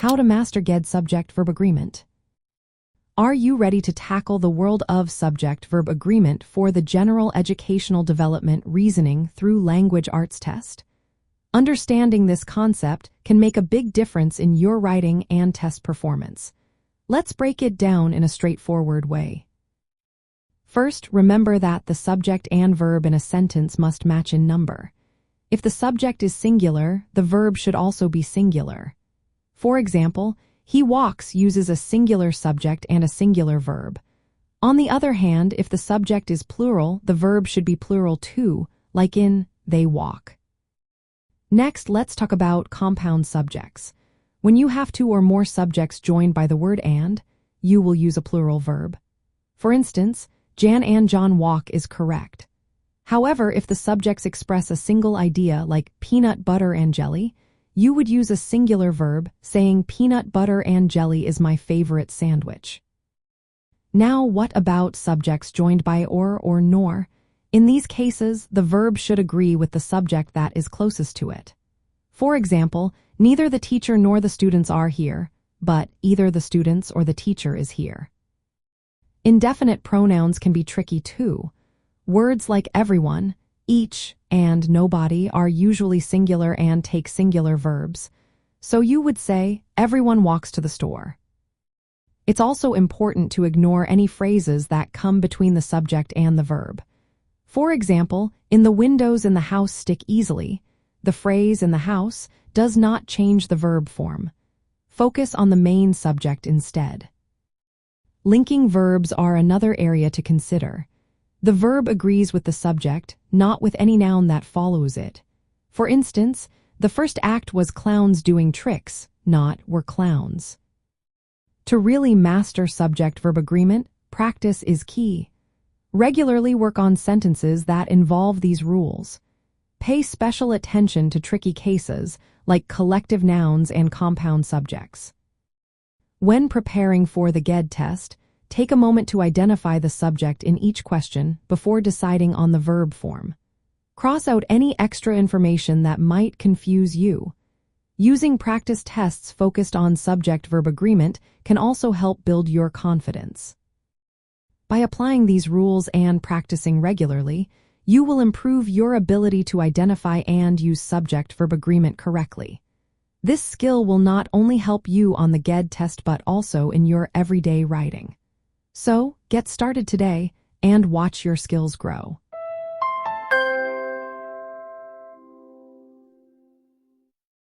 How to master GED Subject-Verb Agreement. Are you ready to tackle the world of subject-verb agreement for the General Educational Development Reasoning through Language Arts test? Understanding this concept can make a big difference in your writing and test performance. Let's break it down in a straightforward way. First, remember that the subject and verb in a sentence must match in number. If the subject is singular, the verb should also be singular. For example, he walks uses a singular subject and a singular verb. On the other hand, if the subject is plural, the verb should be plural too, like in they walk. Next, let's talk about compound subjects. When you have two or more subjects joined by the word and, you will use a plural verb. For instance, Jan and John walk is correct. However, if the subjects express a single idea like peanut butter and jelly, you would use a singular verb, saying peanut butter and jelly is my favorite sandwich. Now, what about subjects joined by or nor? In these cases, the verb should agree with the subject that is closest to it. For example, neither the teacher nor the students are here, but either the students or the teacher is here. Indefinite pronouns can be tricky too. Words like everyone, each, and nobody are usually singular and take singular verbs, so you would say, everyone walks to the store. It's also important to ignore any phrases that come between the subject and the verb. For example, in the windows in the house stick easily, the phrase in the house does not change the verb form. Focus on the main subject instead. Linking verbs are another area to consider. The verb agrees with the subject, not with any noun that follows it. For instance, the first act was clowns doing tricks, not were clowns. To really master subject-verb agreement, practice is key. Regularly work on sentences that involve these rules. Pay special attention to tricky cases like collective nouns and compound subjects. When preparing for the GED test, take a moment to identify the subject in each question before deciding on the verb form. Cross out any extra information that might confuse you. Using practice tests focused on subject-verb agreement can also help build your confidence. By applying these rules and practicing regularly, you will improve your ability to identify and use subject-verb agreement correctly. This skill will not only help you on the GED test but also in your everyday writing. So, get started today and watch your skills grow.